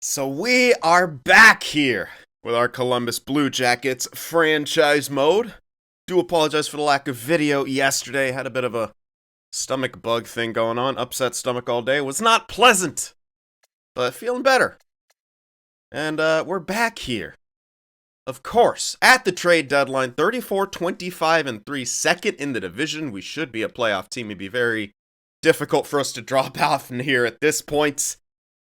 So we are back here with our Columbus Blue Jackets franchise mode. Do apologize for the lack of video yesterday. Had a bit of a stomach bug thing going on. Upset stomach all day. Was not pleasant, but feeling better. And we're back here. Of course, at the trade deadline, 34, 25, and 3, second in the division. We should be a playoff team. It'd be very difficult for us to drop off in here at this point.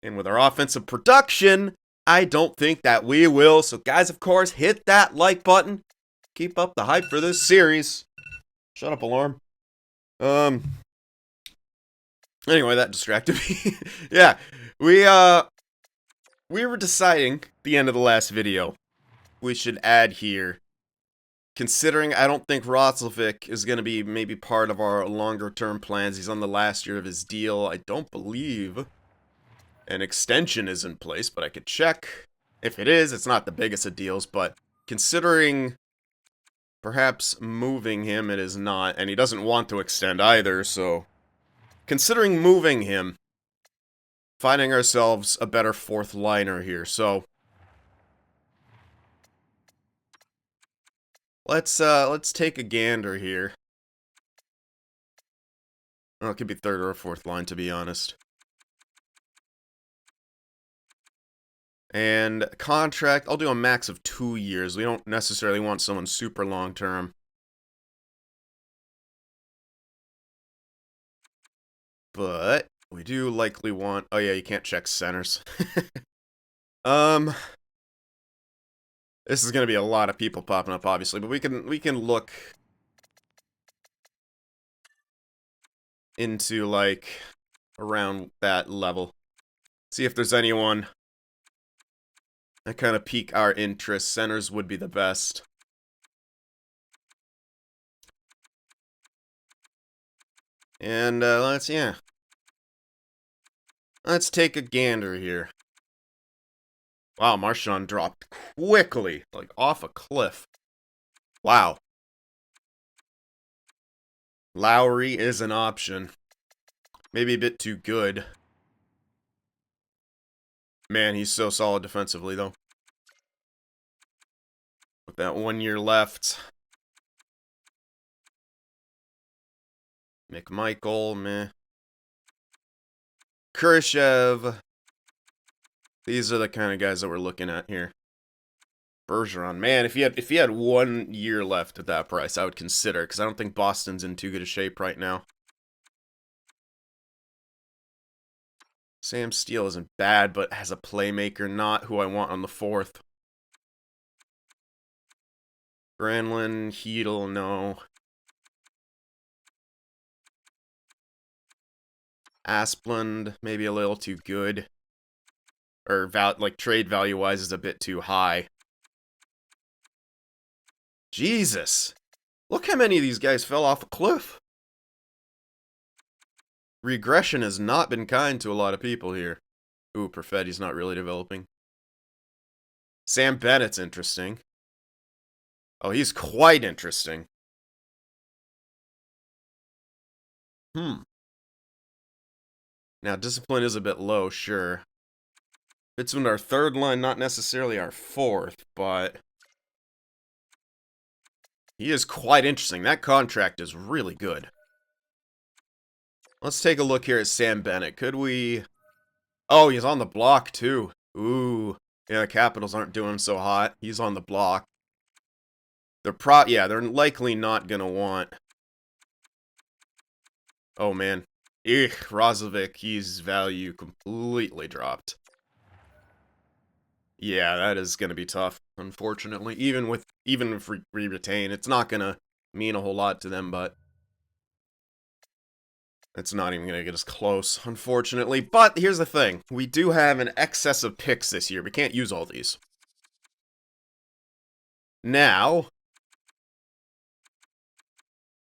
And with our offensive production, I don't think that we will. So guys, of course, hit that like button. Keep up the hype for this series. Shut up, alarm. Anyway, that distracted me. Yeah, we were deciding at the end of the last video we should add here. Considering I don't think Roslovic is going to be maybe part of our longer term plans. He's on the last year of his deal. I don't believe an extension is in place, but I could check. If it is, it's not the biggest of deals, but considering perhaps moving him, it is not, and he doesn't want to extend either, so considering moving him, finding ourselves a better fourth liner here, so let's take a gander here. Oh, it could be third or fourth line, to be honest. And contract, I'll do a max of 2 years. We don't necessarily want someone super long-term. But we do likely want... Oh yeah, you can't check centers. This is going to be a lot of people popping up, obviously, but we can look into, like, around that level. See if there's anyone that kind of pique our interest. Centers would be the best. And, let's take a gander here. Wow, Marchand dropped quickly, like off a cliff. Wow. Lowry is an option. Maybe a bit too good. Man, he's so solid defensively, though. With that 1 year left. McMichael, meh. Khrushchev. These are the kind of guys that we're looking at here. Bergeron, man, if he had 1 year left at that price, I would consider, because I don't think Boston's in too good a shape right now. Sam Steele isn't bad, but as a playmaker, not who I want on the fourth. Granlund, Hedel, no. Asplund, maybe a little too good. Or, like, trade value-wise is a bit too high. Jesus! Look how many of these guys fell off a cliff. Regression has not been kind to a lot of people here. Ooh, Perfetti's not really developing. Sam Bennett's interesting. Oh, he's quite interesting. Now, discipline is a bit low, sure. It's in our third line, not necessarily our fourth, but he is quite interesting. That contract is really good. Let's take a look here at Sam Bennett. Could we... Oh, he's on the block, too. Ooh. Yeah, the Capitals aren't doing so hot. He's on the block. They're likely not gonna want... Oh, man. Roslovic, his value completely dropped. Yeah, that is gonna be tough, unfortunately. Even if we retain, it's not gonna mean a whole lot to them, but it's not even going to get us close, unfortunately. But here's the thing. We do have an excess of picks this year. We can't use all these. Now,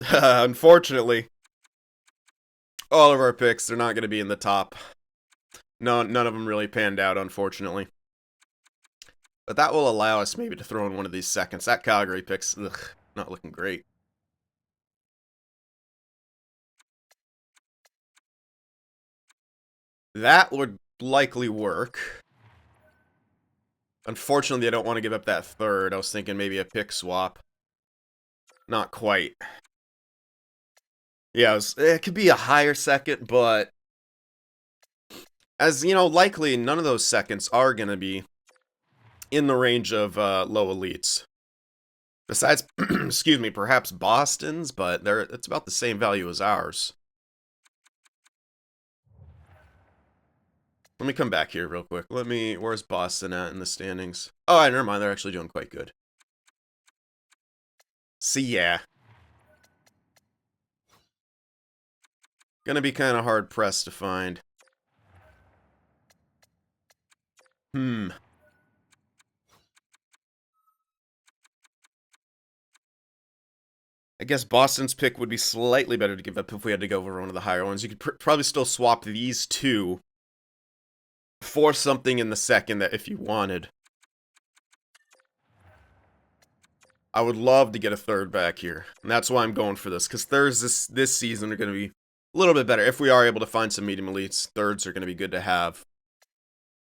unfortunately, all of our picks, they're not going to be in the top. No, none of them really panned out, unfortunately. But that will allow us maybe to throw in one of these seconds. That Calgary pick's, not looking great. That would likely work. Unfortunately, I don't want to give up that third. I was thinking maybe a pick swap. Not quite. Yeah, it could be a higher second, but as you know, likely none of those seconds are going to be in the range of low elites. Besides, excuse me, perhaps Boston's, but it's about the same value as ours. Let me come back here real quick. Where's Boston at in the standings? Oh, never mind, they're actually doing quite good. See, yeah. Gonna be kind of hard-pressed to find. I guess Boston's pick would be slightly better to give up if we had to go over one of the higher ones. You could probably still swap these two for something in the second that if you wanted. I would love to get a third back here, and that's why I'm going for this, because thirds this season are going to be a little bit better. If we are able to find some medium elites, thirds are going to be good to have.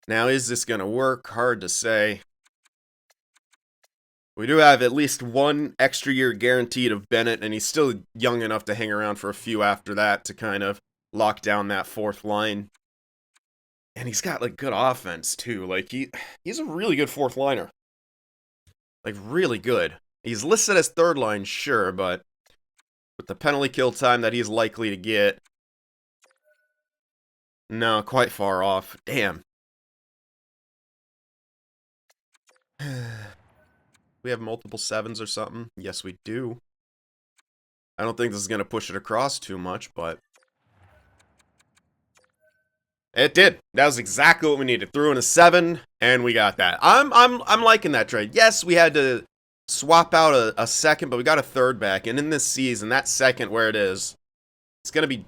Now, is this going to work? Hard to say. We do have at least one extra year guaranteed of Bennett, and he's still young enough to hang around for a few after that to kind of lock down that fourth line. And he's got, like, good offense, too. Like, he's a really good fourth liner. Like, really good. He's listed as third line, sure, but with the penalty kill time that he's likely to get, no, quite far off. Damn. We have multiple sevens or something? Yes, we do. I don't think this is going to push it across too much, but it did. That was exactly what we needed. Threw in a 7, and we got that. I'm liking that trade. Yes, we had to swap out a second, but we got a third back. And in this season, that second where it is, it's going to be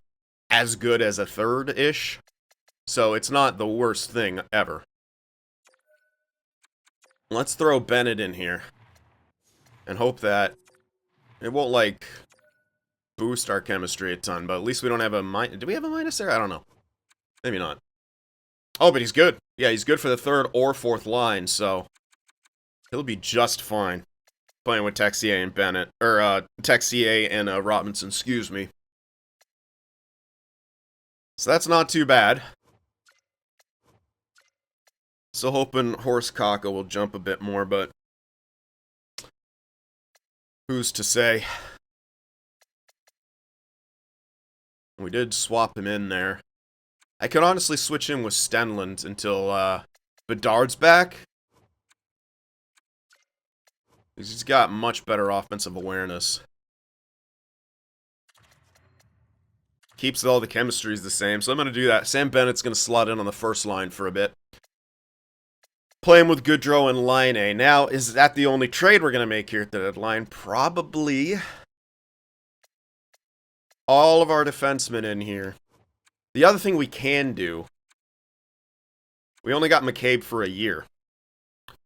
as good as a third-ish. So it's not the worst thing ever. Let's throw Bennett in here. And hope that it won't, like, boost our chemistry a ton. But at least we don't have a minus. Do we have a minus there? I don't know. Maybe not. Oh, but he's good. Yeah, he's good for the third or fourth line, so he'll be just fine playing with Texier and Bennett. Or, Texier and Robinson, excuse me. So that's not too bad. So hoping Horse-Kaka will jump a bit more, but who's to say? We did swap him in there. I could honestly switch him with Stenlund until Bedard's back. He's got much better offensive awareness. Keeps all the chemistries the same, so I'm going to do that. Sam Bennett's going to slot in on the first line for a bit. Playing with Goodrow and Line. Now, is that the only trade we're going to make here at the deadline? Probably. All of our defensemen in here. The other thing we can do, we only got McCabe for a year.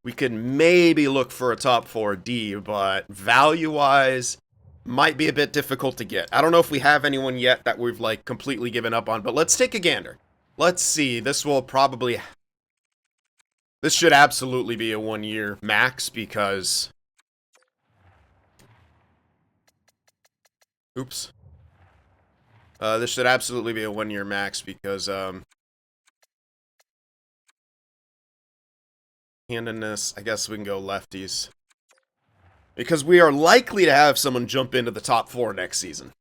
We could maybe look for a top 4D, but value-wise, might be a bit difficult to get. I don't know if we have anyone yet that we've, like, completely given up on, but let's take a gander. Let's see. This should absolutely be a 1-year max, because oops. This should absolutely be a 1-year max, because handing this, I guess we can go lefties. Because we are likely to have someone jump into the top 4 next season.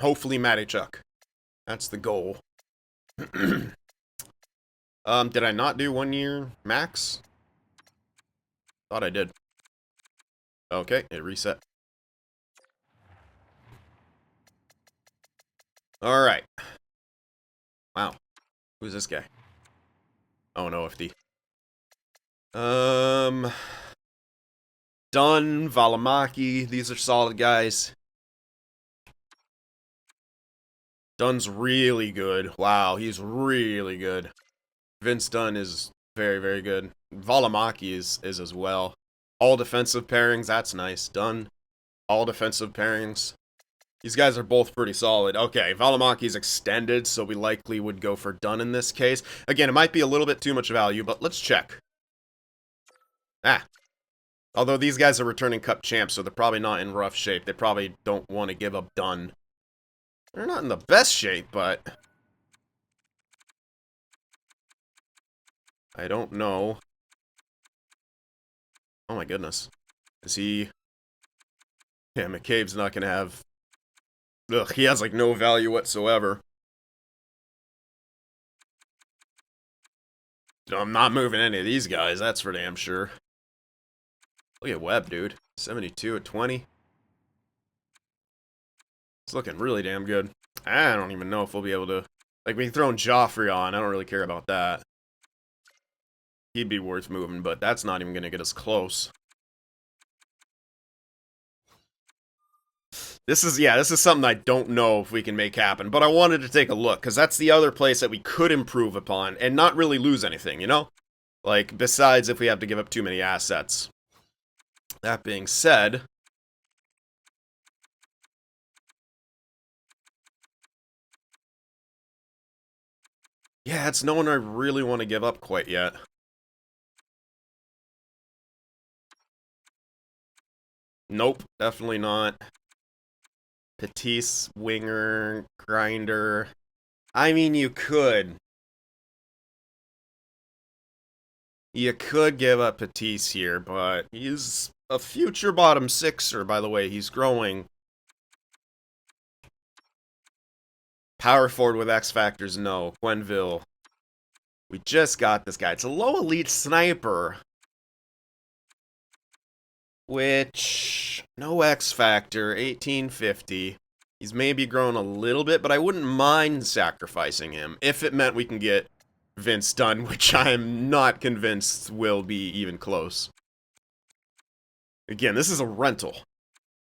Hopefully Matty Chuck. That's the goal. Did I not do 1-year max? Thought I did. Okay, it reset. Alright. Wow. Who's this guy? Oh, no, FD. Dunn, Valimaki, these are solid guys. Dunn's really good. Wow, he's really good. Vince Dunn is very, very good. Valimaki is as well. All defensive pairings, that's nice. Dunn, all defensive pairings. These guys are both pretty solid. Okay, Valimaki's extended, so we likely would go for Dunn in this case. Again, it might be a little bit too much value, but let's check. Ah. Although these guys are returning Cup champs, so they're probably not in rough shape. They probably don't want to give up Dunn. They're not in the best shape, but... I don't know. Oh my goodness. Is he... Yeah, McCabe's not going to have... Ugh, he has like no value whatsoever. I'm not moving any of these guys, that's for damn sure. Look at Webb, dude. 72 at 20. It's looking really damn good. I don't even know if we'll be able to... Like, we can throw Joffrey on. I don't really care about that. He'd be worth moving, but that's not even going to get us close. This is something I don't know if we can make happen, but I wanted to take a look, because that's the other place that we could improve upon and not really lose anything, you know? Like, besides if we have to give up too many assets. That being said... Yeah, it's no one I really want to give up quite yet. Nope, definitely not. Petisse, winger, grinder. I mean, you could. You could give up Petisse here, but he's a future bottom sixer, by the way. He's growing. Power forward with X factors, no. Quenneville. We just got this guy. It's a low elite sniper. Which, no X factor, 1850. He's maybe grown a little bit, but I wouldn't mind sacrificing him if it meant we can get Vince Dunn, which I'm not convinced will be even close. Again, this is a rental,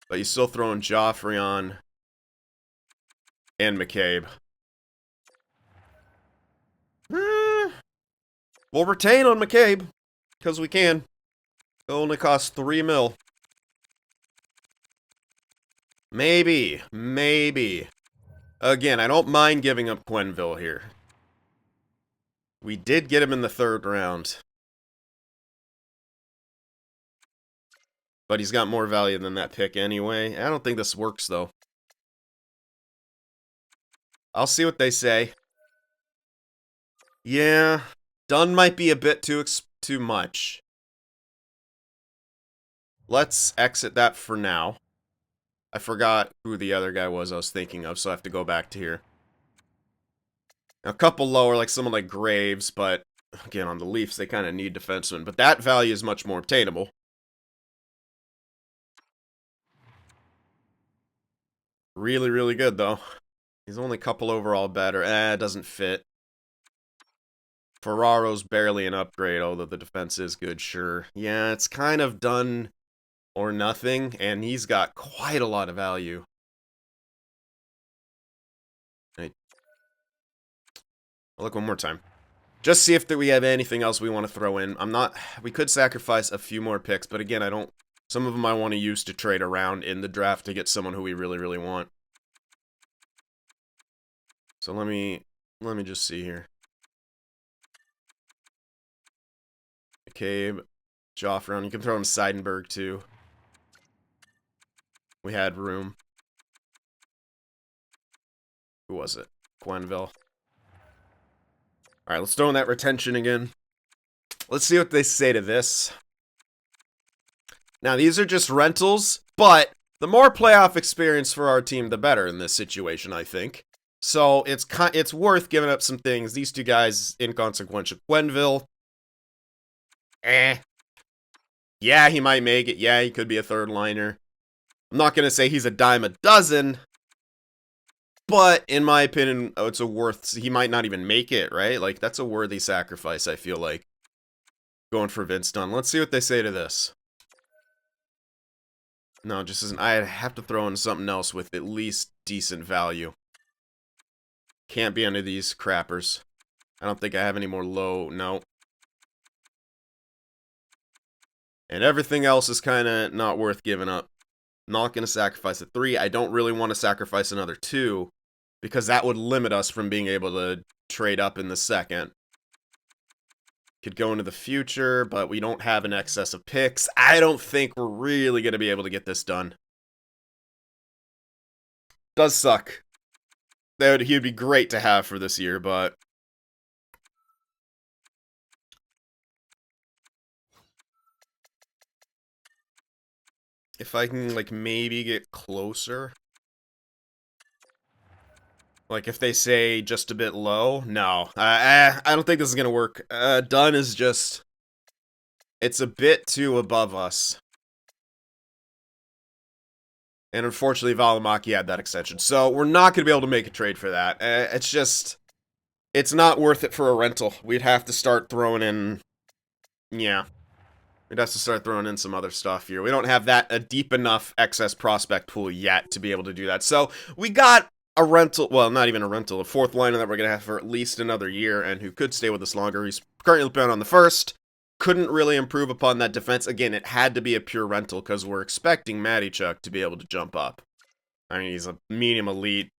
but you're still throwing Joffrey on and McCabe. We'll retain on McCabe, because we can. It only costs 3 mil. Maybe. Again, I don't mind giving up Quenneville here. We did get him in the 3rd round. But he's got more value than that pick anyway. I don't think this works, though. I'll see what they say. Yeah, Dunn might be a bit too much. Let's exit that for now. I forgot who the other guy was I was thinking of, so I have to go back to here. A couple lower, like someone like Graves, but again, on the Leafs, they kind of need defensemen. But that value is much more obtainable. Really, really good, though. He's only a couple overall better. It doesn't fit. Ferraro's barely an upgrade, although the defense is good, sure. Yeah, it's kind of done or nothing, and he's got quite a lot of value. Right. I'll look one more time. Just see if we have anything else we want to throw in. We could sacrifice a few more picks, but again, some of them I want to use to trade around in the draft to get someone who we really, really want. So let me just see here. McCabe, Joffrey, you can throw him Seidenberg too. We had room. Who was it? Quenneville. Alright, let's throw in that retention again. Let's see what they say to this. Now, these are just rentals, but the more playoff experience for our team, the better in this situation, I think. So, it's worth giving up some things. These two guys, inconsequential. Quenneville. Yeah, he might make it. Yeah, he could be a third liner. I'm not going to say he's a dime a dozen, but in my opinion, he might not even make it, right? Like, that's a worthy sacrifice, I feel like. Going for Vince Dunn. Let's see what they say to this. No, just isn't. I have to throw in something else with at least decent value. Can't be under these crappers. I don't think I have any more low. No. And everything else is kind of not worth giving up. Not going to sacrifice a 3. I don't really want to sacrifice another 2, because that would limit us from being able to trade up in the 2nd. Could go into the future, but we don't have an excess of picks. I don't think we're really going to be able to get this done. Does suck. He'd be great to have for this year, but... if I can, like, maybe get closer... like, if they say just a bit low, no. I don't think this is gonna work. Dunn is just... it's a bit too above us. And unfortunately, Valimaki had that extension. So, we're not gonna be able to make a trade for that. It's just... it's not worth it for a rental. We'd have to start throwing in... yeah. We'd have to start throwing in some other stuff here. We don't have a deep enough excess prospect pool yet to be able to do that. So, we got... a rental, well, not even a rental, a fourth liner that we're going to have for at least another year, and who could stay with us longer. He's currently playing on the first. Couldn't really improve upon that defense. Again, it had to be a pure rental, because we're expecting Mattychuk to be able to jump up. I mean, he's a medium elite,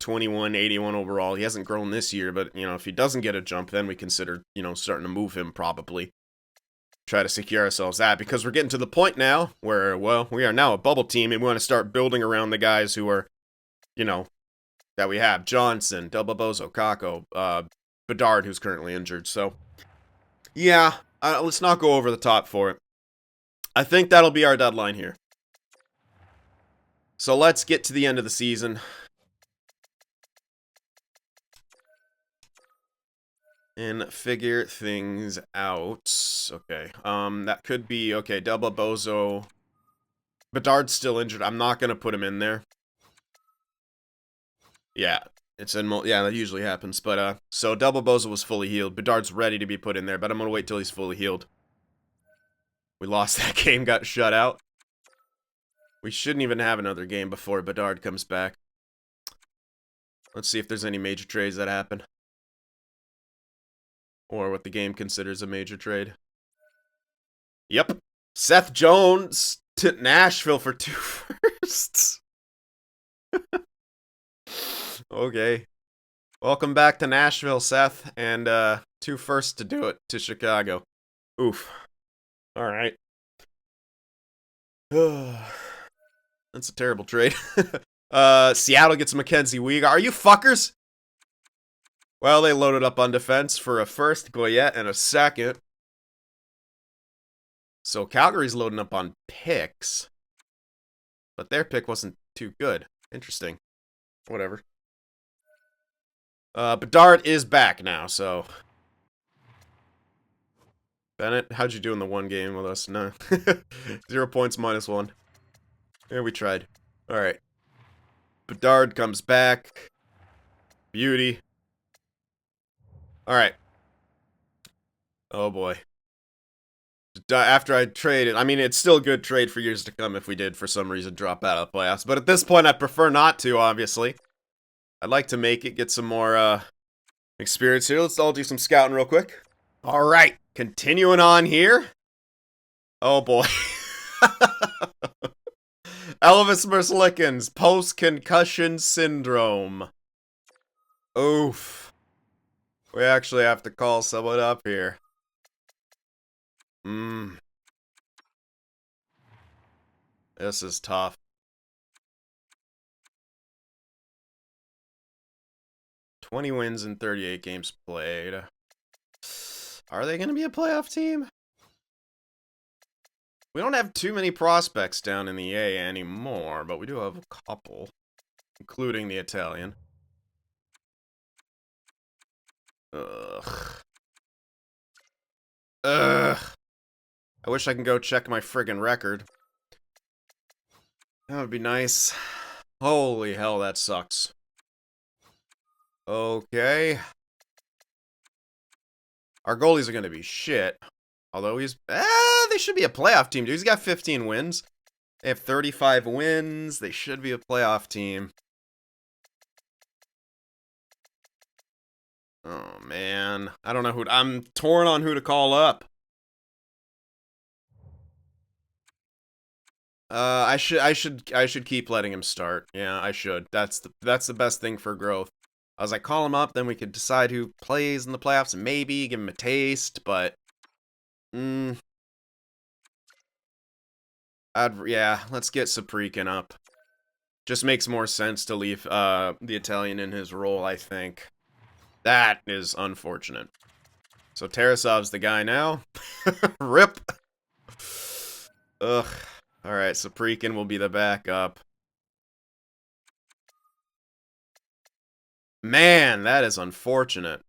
21, 81 overall. He hasn't grown this year, but, you know, if he doesn't get a jump, then we consider, you know, starting to move him, probably. Try to secure ourselves that, because we're getting to the point now where, well, we are now a bubble team, and we want to start building around the guys who are, you know, that we have. Johnson, Delbobozo, Kako, Bedard, who's currently injured. So, yeah, let's not go over the top for it. I think that'll be our deadline here. So let's get to the end of the season. And figure things out. Okay, that could be, okay, Delbobozo. Bedard's still injured. I'm not going to put him in there. Yeah, it's in yeah, that usually happens. But so Delbobozo was fully healed. Bedard's ready to be put in there, but I'm gonna wait till he's fully healed. We lost that game, got shut out. We shouldn't even have another game before Bedard comes back. Let's see if there's any major trades that happen. Or what the game considers a major trade. Yep. Seth Jones to Nashville for 2 firsts. Okay. Welcome back to Nashville, Seth, and 2 firsts to do it to Chicago. Oof. Alright. That's a terrible trade. Seattle gets Mackenzie Weegar. Are you fuckers? Well, they loaded up on defense for a first, Goyette, and a second. So Calgary's loading up on picks. But their pick wasn't too good. Interesting. Whatever. Bedard is back now, so... Bennett, how'd you do in the one game with us? No. 0 points, -1. Yeah, we tried. Alright. Bedard comes back. Beauty. Alright. Oh boy. After I traded, I mean, it's still a good trade for years to come if we did, for some reason, drop out of the playoffs. But at this point, I'd prefer not to, obviously. I'd like to make it, get some more, experience here. Let's all do some scouting real quick. Alright, continuing on here. Oh boy. Elvis Merzlikins, post-concussion syndrome. Oof. We actually have to call someone up here. This is tough. 20 wins in 38 games played. Are they going to be a playoff team? We don't have too many prospects down in the A anymore, but we do have a couple, including the Italian. Ugh. Ugh. I wish I can go check my friggin' record. That would be nice. Holy hell, that sucks. Okay. Our goalies are going to be shit. Although he's... they should be a playoff team, dude. He's got 15 wins. They have 35 wins. They should be a playoff team. Oh, man. I don't know who... I'm torn on who to call up. I should keep letting him start. Yeah, I should. That's the best thing for growth. I was like, call him up, then we could decide who plays in the playoffs and maybe give him a taste, but Yeah, let's get Saprikin up. Just makes more sense to leave the Italian in his role, I think. That is unfortunate. So Tarasov's the guy now. Rip. Ugh. Alright, Saprikin will be the backup. Man, that is unfortunate.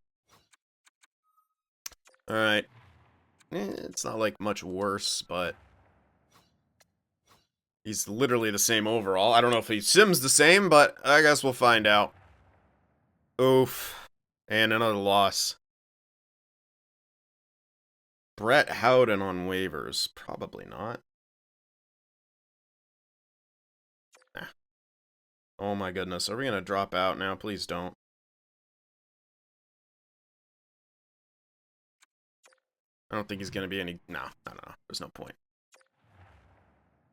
Alright. It's not like much worse, but he's literally the same overall. I don't know if he sims the same, but I guess we'll find out. Oof. And another loss. Brett Howden on waivers. Probably not. Oh my goodness. Are we going to drop out now? Please don't. I don't think he's going to be any... No. There's no point.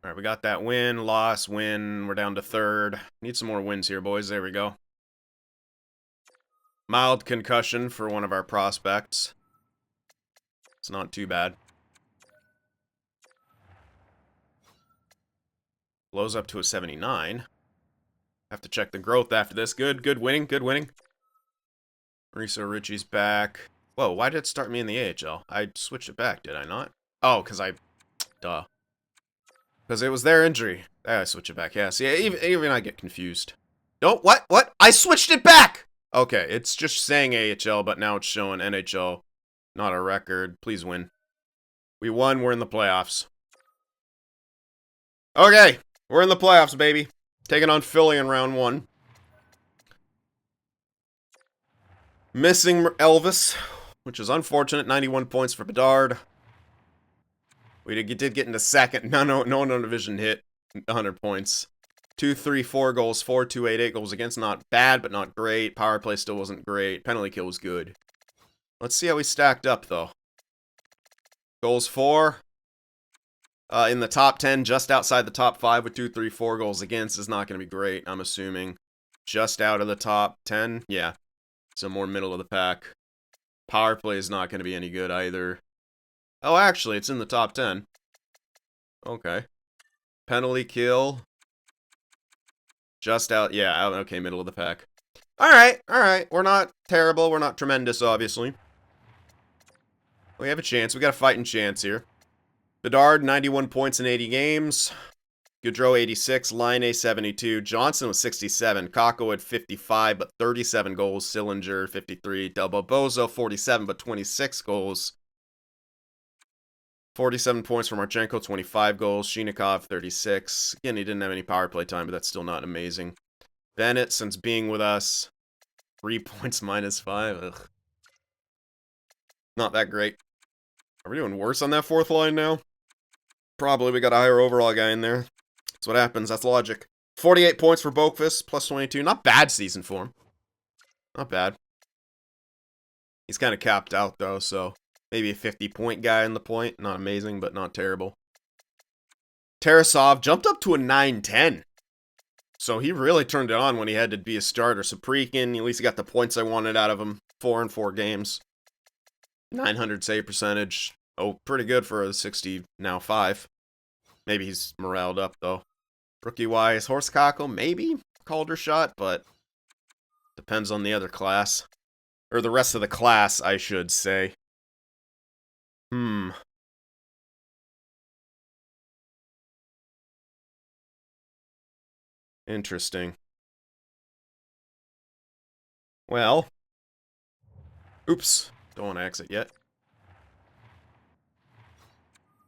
Alright, we got that win, loss, win. We're down to third. Need some more wins here, boys. There we go. Mild concussion for one of our prospects. It's not too bad. Blows up to a 79. Have to check the growth after this. Good winning, good winning. Mauricio Ricci's back. Whoa, why did it start me in the AHL? I switched it back, did I not? Oh, because duh. Because it was their injury. I switched it back, yeah. See, even I get confused. No, what? I switched it back! Okay, it's just saying AHL, but now it's showing NHL. Not a record. Please win. We won, we're in the playoffs. Okay, we're in the playoffs, baby. Taking on Philly in round 1. Missing Elvis, which is unfortunate. 91 points for Bedard. We did get into second. No division hit. 100 points. 2-3-4 goals for, 2-8 goals against. Not bad, but not great. Power play still wasn't great. Penalty kill was good. Let's see how we stacked up, though. Goals for. In the top 10, just outside the top 5 with 2-3-4 goals against is not going to be great, I'm assuming. Just out of the top 10, yeah. So more middle of the pack. Power play is not going to be any good either. Oh, actually, it's in the top 10. Okay. Penalty kill. Just out, yeah, okay, middle of the pack. Alright. We're not terrible, we're not tremendous, obviously. We have a chance, we got a fighting chance here. Bedard, 91 points in 80 games. Gaudreau, 86. Line 72. Johnson was 67. Kakko had 55, but 37 goals. Sillinger, 53. Delbo Bozo, 47, but 26 goals. 47 points for Marchenko, 25 goals. Shinikov, 36. Again, he didn't have any power play time, but that's still not amazing. Bennett, since being with us, 3 points minus 5. Ugh. Not that great. Are we doing worse on that fourth line now? Probably. We got a higher overall guy in there. That's what happens. That's logic. 48 points for Boakfist, plus 22. Not bad season for him. Not bad. He's kind of capped out, though, so maybe a 50-point guy in the point. Not amazing, but not terrible. Tarasov jumped up to a 9-10. So he really turned it on when he had to be a starter. Saprikin, at least he got the points I wanted out of him. 4 in 4 games. 900 save percentage. Oh, pretty good for a 60, now 5. Maybe he's moraled up, though. Rookie-wise, Horst Kakko, maybe. Calder shot, but depends on the other class. Or the rest of the class, I should say. Interesting. Well. Oops. Don't want to exit yet.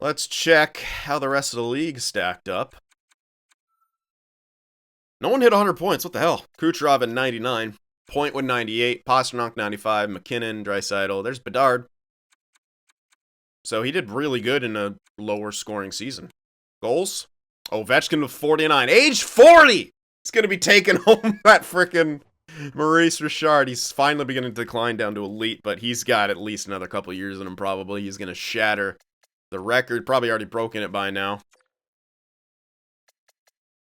Let's check how the rest of the league stacked up. No one hit 100 points. What the hell? Kucherov at 99. Point with 98. Pasternak 95. McKinnon, Draisaitl. There's Bedard. So he did really good in a lower scoring season. Goals? Ovechkin with 49. Age 40! He's going to be taking home that frickin' Maurice Richard. He's finally beginning to decline down to elite, but he's got at least another couple years in him probably. He's going to shatter the record. Probably already broken it by now.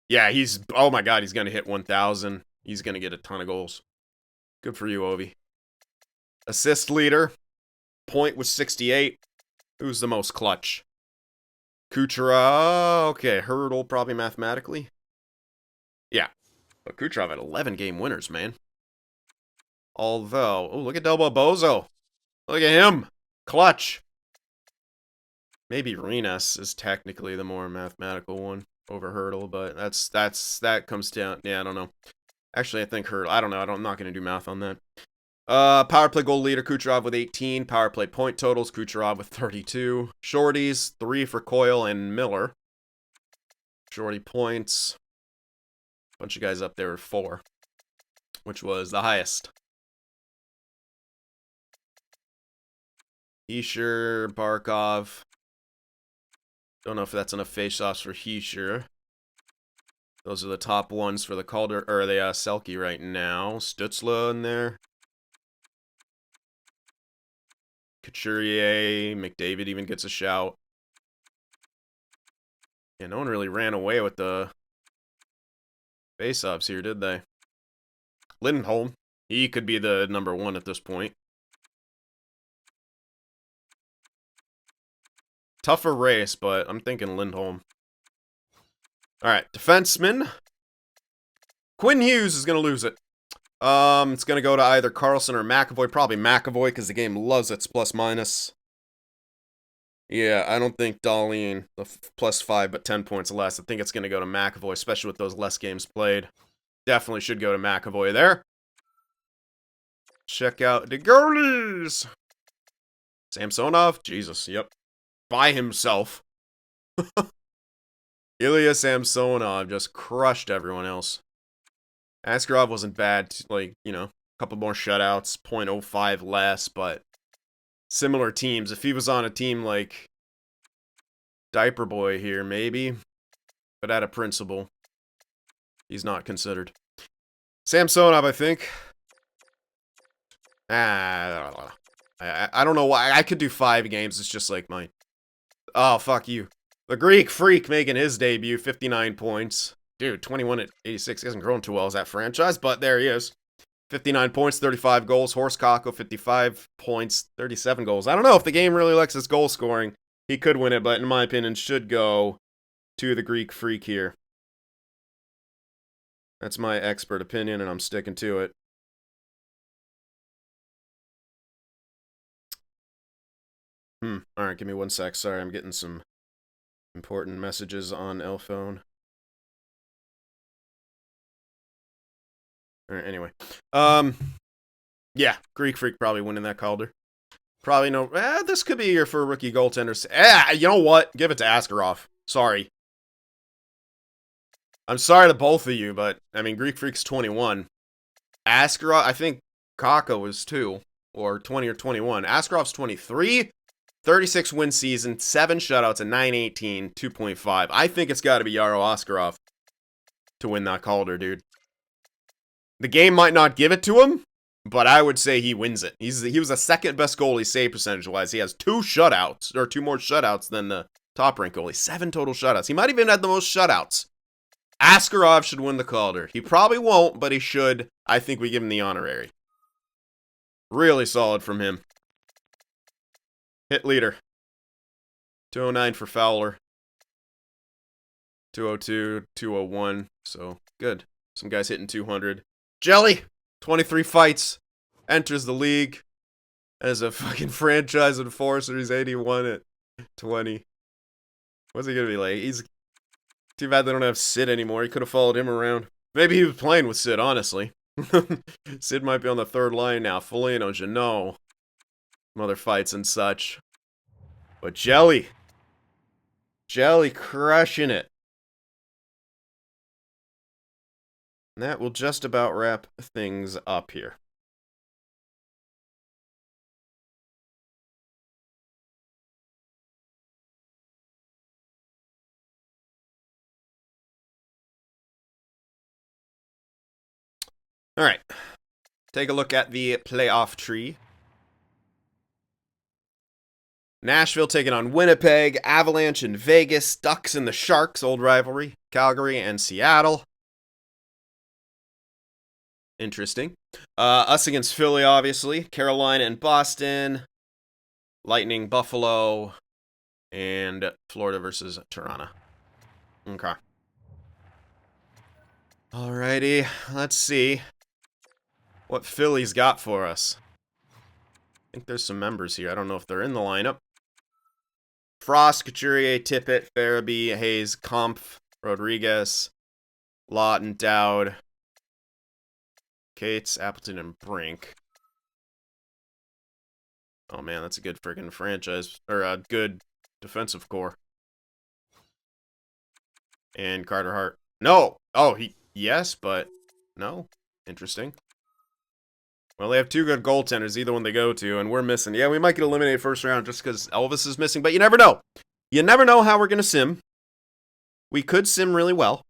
Yeah, oh my god, he's going to hit 1,000. He's going to get a ton of goals. Good for you, Ovi. Assist leader. Point was 68. Who's the most clutch? Kucherov. Okay, Hurdle probably mathematically. Yeah. But Kucherov had 11 game winners, man. Although, oh, look at Delbo Bozo. Look at him. Clutch. Maybe Renas is technically the more mathematical one over Hurdle, but that comes down. Yeah, I don't know. Actually, I think Hurdle. I don't know. I'm not going to do math on that. Power play goal leader, Kucherov with 18. Power play point totals, Kucherov with 32. Shorties, 3 for Coyle and Miller. Shorty points. Bunch of guys up there with 4, which was the highest. Heischer, Barkov. Don't know if that's enough faceoffs for Heischer. Those are the top ones for the Calder or the Selke right now. Stutzla in there. Couturier, McDavid even gets a shout. Yeah, no one really ran away with the faceoffs here, did they? Lindholm, he could be the number 1 at this point. Tougher race, but I'm thinking Lindholm. Alright, defenseman. Quinn Hughes is going to lose it. It's going to go to either Carlson or McAvoy. Probably McAvoy, because the game loves its plus-minus. Yeah, I don't think Dahlin, the +5, but 10 points less. I think it's going to go to McAvoy, especially with those less games played. Definitely should go to McAvoy there. Check out the goalies. Samsonov, Jesus, yep. By himself. Ilya Samsonov just crushed everyone else. Askarov wasn't bad, like, you know, a couple more shutouts, 0.05 less, but similar teams. If he was on a team like Diaper Boy here, maybe, but at a principle, he's not considered. Samsonov, I think. I don't know why. I could do 5 games. It's just like mine. Oh, fuck you. The Greek Freak making his debut, 59 points. Dude, 21 at 86. He hasn't grown too well as that franchise, but there he is. 59 points, 35 goals. Horst Kakko, 55 points, 37 goals. I don't know if the game really likes his goal scoring. He could win it, but in my opinion, should go to the Greek Freak here. That's my expert opinion, and I'm sticking to it. Alright, give me 1 sec. Sorry, I'm getting some important messages on L-phone. Alright, anyway. Yeah, Greek Freak probably winning that Calder. Probably no... this could be a year for a rookie goaltender. You know what? Give it to Askarov. Sorry. I'm sorry to both of you, but, I mean, Greek Freak's 21. Askarov, I think Kakko was 2, or 20 or 21. Askarov's 23, 36 win season, 7 shutouts, a 918, 2.5. I think it's got to be Yaro Askarov to win that Calder, dude. The game might not give it to him, but I would say he wins it. He was the second best goalie save percentage-wise. He has 2 shutouts, or 2 more shutouts than the top-ranked goalie. 7 total shutouts. He might even have the most shutouts. Askarov should win the Calder. He probably won't, but he should. I think we give him the honorary. Really solid from him. Hit leader. 209 for Fowler. 202, 201. So, good. Some guys hitting 200. Jelly! 23 fights. Enters the league as a fucking franchise enforcer. He's 81 at 20. What's he gonna be like? He's... Too bad they don't have Sid anymore. He could have followed him around. Maybe he was playing with Sid, honestly. Sid might be on the 3rd line now. Foligno, Jeannot. Some other fights and such. But Jelly. Jelly crushing it. And that will just about wrap things up here. All right. Take a look at the playoff tree. Nashville taking on Winnipeg, Avalanche and Vegas, Ducks and the Sharks, old rivalry, Calgary and Seattle. Interesting. Us against Philly, obviously. Carolina and Boston. Lightning, Buffalo. And Florida versus Toronto. Okay. Alrighty, let's see what Philly's got for us. I think there's some members here. I don't know if they're in the lineup. Frost, Couturier, Tippett, Farabee, Hayes, Kampf, Rodriguez, Lawton, Dowd, Cates, Appleton, and Brink. Oh man, that's a good friggin' franchise, or a good defensive core. And Carter Hart. No! Oh, yes, but no. Interesting. Well, they have two good goaltenders, either one they go to, and we're missing. Yeah, we might get eliminated first round just because Elvis is missing, but you never know. You never know how we're going to sim. We could sim really well.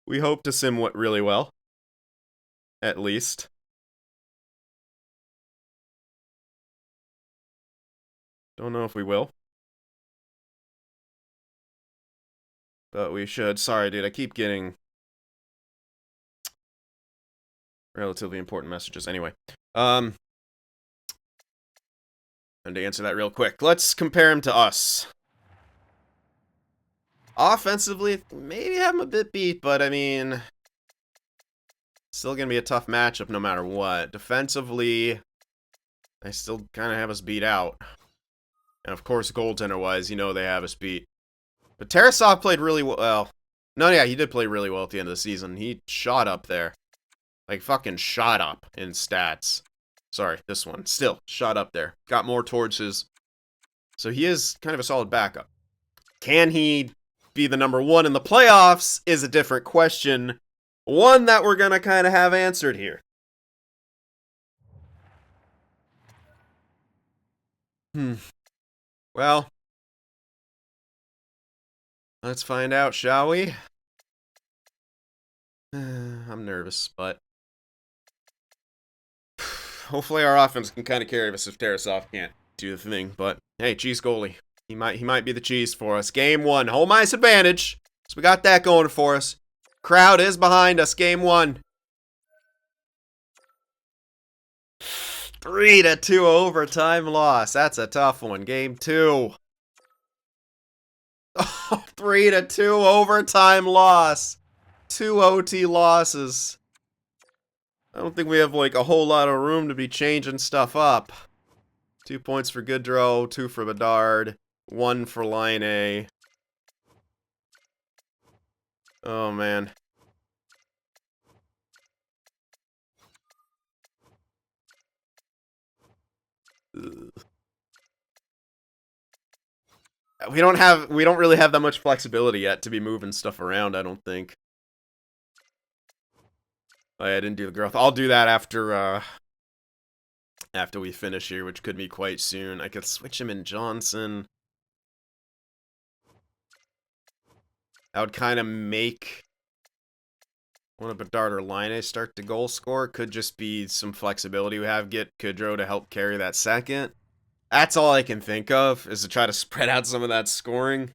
We hope to sim really well. At least. Don't know if we will. But we should. Sorry, dude. I keep getting relatively important messages. Anyway. And to answer that real quick, let's compare him to us. Offensively, maybe have him a bit beat, but I mean, still going to be a tough matchup no matter what. Defensively, they still kind of have us beat out. And of course, goaltender-wise, you know they have us beat. But Tarasov played really well. No, yeah, he did play really well at the end of the season. He shot up there. Like, fucking shot up in stats. Sorry, this one. Still, shot up there. Got more towards his... So he is kind of a solid backup. Can he be the number one in the playoffs is a different question. One that we're going to kind of have answered here. Well, let's find out, shall we? I'm nervous, but hopefully our offense can kind of carry us if Tarasov can't do the thing. But hey, cheese goalie. He might be the cheese for us. Game one, home ice advantage. So we got that going for us. Crowd is behind us. Game one. 3-2 overtime loss. That's a tough one. Game two. 3-2 overtime loss. 2 OT losses. I don't think we have like a whole lot of room to be changing stuff up. 2 points for Goodrow, 2 for Bedard, 1 for Line A. Oh man. Ugh. We don't really have that much flexibility yet to be moving stuff around, I don't think. Oh, yeah, I didn't do the growth. I'll do that after we finish here, which could be quite soon. I could switch him in Johnson. That would kind of make one of Bedard or Line start to goal score. Could just be some flexibility we have. Get Goodrow to help carry that second. That's all I can think of, is to try to spread out some of that scoring.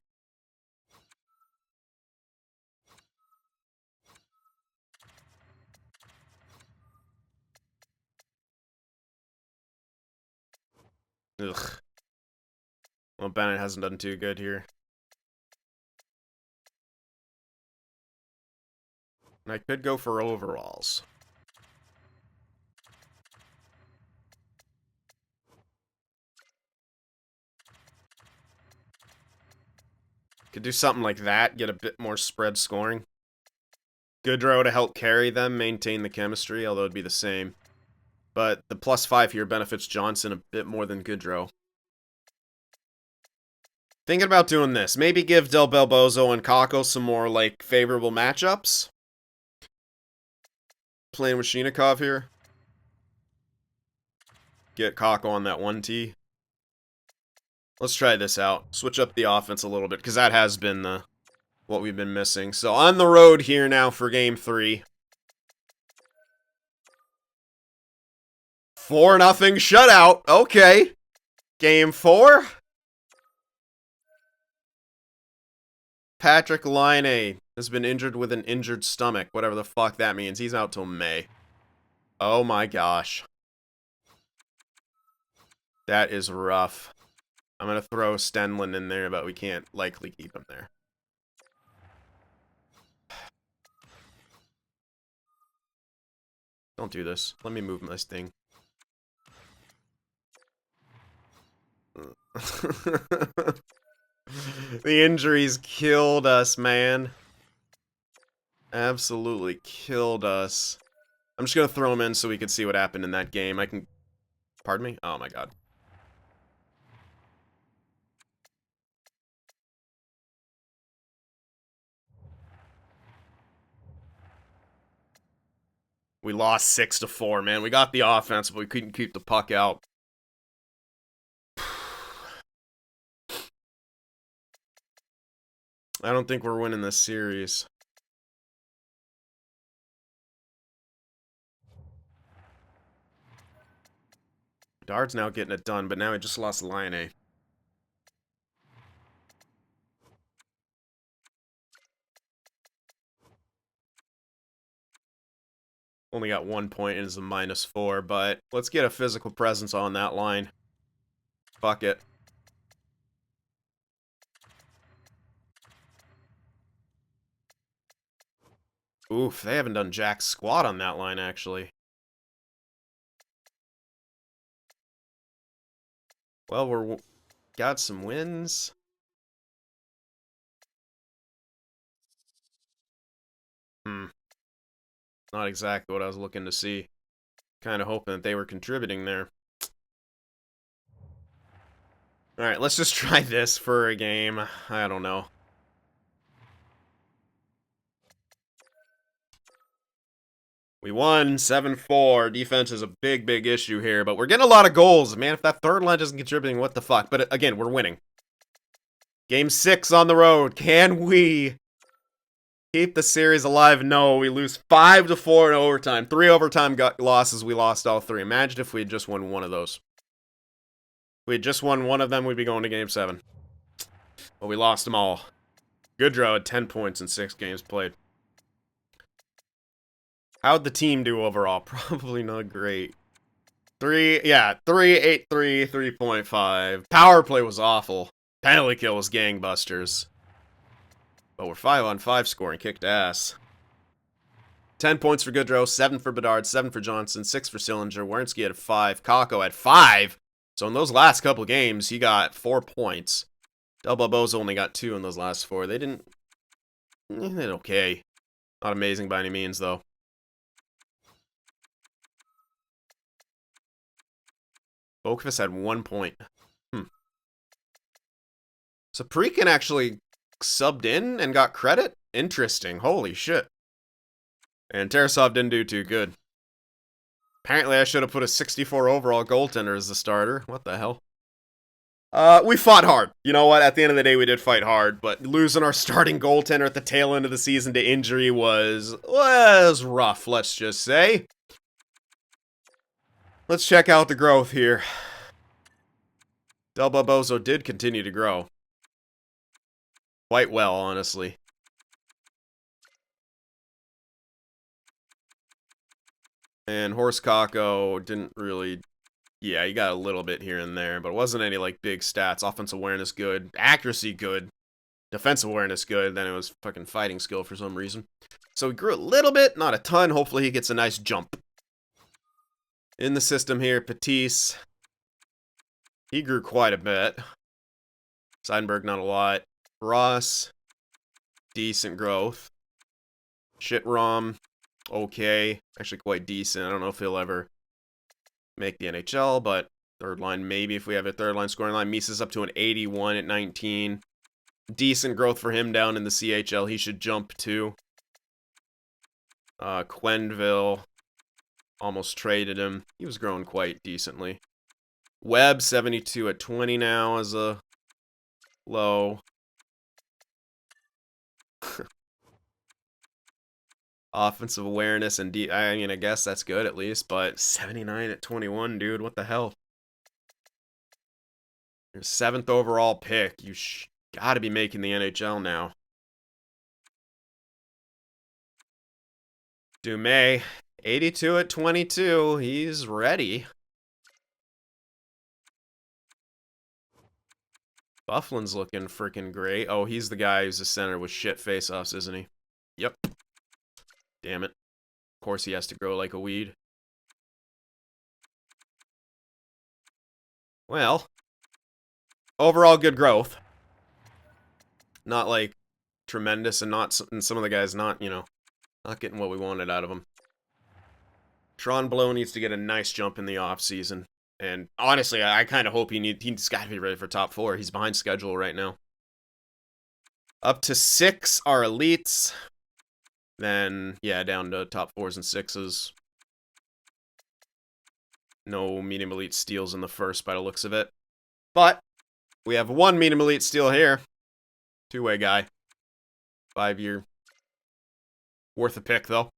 Ugh. Well, Bennett hasn't done too good here. And I could go for overalls. Could do something like that, get a bit more spread scoring. Goodrow to help carry them, maintain the chemistry, although it'd be the same. But the +5 here benefits Johnson a bit more than Goodrow. Thinking about doing this. Maybe give Del Belbozo and Kako some more, like, favorable matchups. Playing with Shinikov here. Get Kako on that 1T. Let's try this out. Switch up the offense a little bit, because that has been what we've been missing. So on the road here now for Game 3. 4-0 shutout. Okay. Game 4. Patrick Laine has been injured with an injured stomach. Whatever the fuck that means. He's out till May. Oh my gosh. That is rough. I'm going to throw Stenlund in there, but we can't likely keep him there. Don't do this. Let me move this thing. The injuries killed us, man. Absolutely killed us. I'm just going to throw him in so we can see what happened in that game. I can... Pardon me? Oh, my God. We lost 6-4, man. We got the offense, but we couldn't keep the puck out. I don't think we're winning this series. Dard's now getting it done, but now he just lost Line A. Only got 1 point and is a -4, but let's get a physical presence on that line. Fuck it. Oof, they haven't done jack squat on that line, actually. Well, we're got some wins. Not exactly what I was looking to see. Kind of hoping that they were contributing there. Alright, let's just try this for a game. I don't know. We won 7-4. Defense is a big, big issue here, but we're getting a lot of goals. Man, if that third line isn't contributing, what the fuck? But again, we're winning. Game 6 on the road. Can we keep the series alive? No, we lose 5-4 in overtime. 3 overtime losses, we lost all 3. Imagine if we had just won one of those. If we had just won one of them, we'd be going to Game 7. But we lost them all. Goodrow had 10 points in 6 games played. How'd the team do overall? Probably not great. 3-8-3, 3.5. Power play was awful. Penalty kill was gangbusters. But we're 5-on-5 scoring, kicked ass. 10 points for Goodrow, 7 for Bedard, 7 for Johnson, 6 for Sillinger. Werenski had 5. Kakko had 5. So in those last couple games, he got 4 points. Del Boboza only got 2 in those last 4. They did okay. Not amazing by any means, though. Boqvist had 1 point. So Prekin actually subbed in and got credit? Interesting. Holy shit. And Tarasov didn't do too good. Apparently I should have put a 64 overall goaltender as the starter. What the hell? We fought hard. You know what? At the end of the day, we did fight hard, but losing our starting goaltender at the tail end of the season to injury was rough, let's just say. Let's check out the growth here. Del Bobozo did continue to grow. Quite well, honestly. And Horst Kakko didn't really... Yeah, he got a little bit here and there, but it wasn't any, like, big stats. Offensive awareness good. Accuracy good. Defensive awareness good. Then it was fucking fighting skill for some reason. So he grew a little bit, not a ton. Hopefully he gets a nice jump. In the system here, Patisse. He grew quite a bit. Seidenberg, not a lot. Ross. Decent growth. Shitrom. Okay. Actually quite decent. I don't know if he'll ever make the NHL, but third line maybe if we have a third line scoring line. Misa's up to an 81 at 19. Decent growth for him down in the CHL. He should jump too. Quenneville. Almost traded him. He was growing quite decently. Webb, 72 at 20 now as a low. Offensive awareness and I mean, I guess that's good at least, but 79 at 21, dude, what the hell? Your 7th overall pick. You gotta be making the NHL now. Dumais, 82 at 22. He's ready. Bufflin's looking freaking great. Oh, he's the guy who's the center with shit face-offs, isn't he? Yep. Damn it. Of course he has to grow like a weed. Well, overall good growth. Not like tremendous, and some of the guys not, you know, not getting what we wanted out of them. Tron Blow needs to get a nice jump in the offseason. And honestly, I kind of hope he's got to be ready for top 4. He's behind schedule right now. Up to 6 are elites. Then, yeah, down to top 4s and 6s. No medium elite steals in the first by the looks of it. But we have 1 medium elite steal here. 2-way guy. 5-year. Worth a pick, though.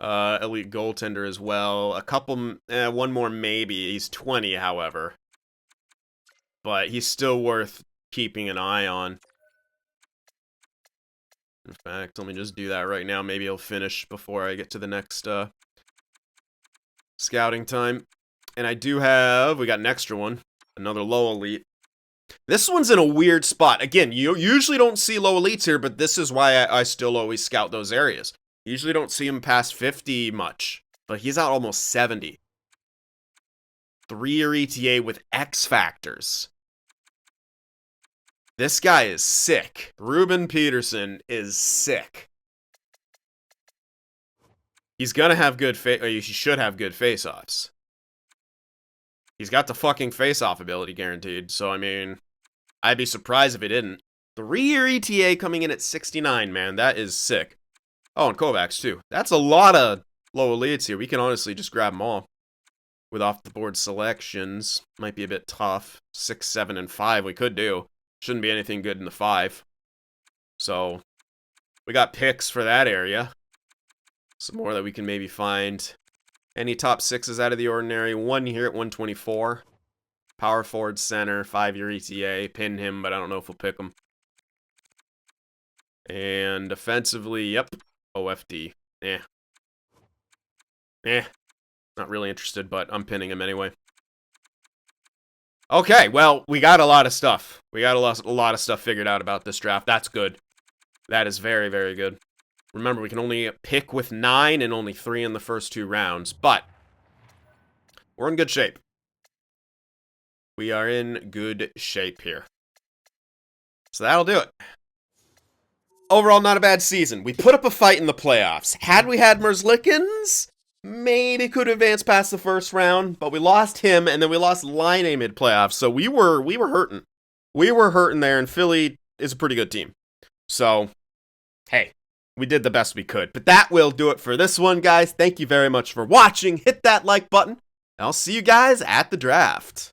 Elite goaltender as well. A couple, one more maybe. He's 20, however. But he's still worth keeping an eye on. In fact, let me just do that right now. Maybe he'll finish before I get to the next scouting time. And I do have, we got an extra one. Another low elite. This one's in a weird spot. Again, you usually don't see low elites here, but this is why I still always scout those areas. Usually don't see him past 50 much, but he's out almost 70. 3-year ETA with X factors. This guy is sick. Ruben Peterson is sick. He's gonna have good he should have good face-offs. He's got the fucking face-off ability guaranteed, so I mean, I'd be surprised if he didn't. 3-year ETA coming in at 69, man. That is sick. Oh, and Kovacs, too. That's a lot of low elites here. We can honestly just grab them all. With off-the-board selections. Might be a bit tough. 6, 7, and 5 we could do. Shouldn't be anything good in the 5. So, we got picks for that area. Some more that we can maybe find. Any top 6s out of the ordinary. 1 here at 124. Power forward center. 5-year ETA. Pin him, but I don't know if we'll pick him. And defensively, yep. OFD. Not really interested, but I'm pinning him anyway. Okay, well, we got a lot of stuff. We got a lot of stuff figured out about this draft. That's good. That is very, very good. Remember, we can only pick with 9 and only 3 in the first 2 rounds, but we're in good shape. We are in good shape here. So that'll do it. Overall, not a bad season. We put up a fight in the playoffs. Had we had Merzlikins, maybe could have advanced past the first round, but we lost him, and then we lost Line mid-playoffs, so we were hurting. We were hurting there, and Philly is a pretty good team. So, hey, we did the best we could. But that will do it for this one, guys. Thank you very much for watching. Hit that like button, and I'll see you guys at the draft.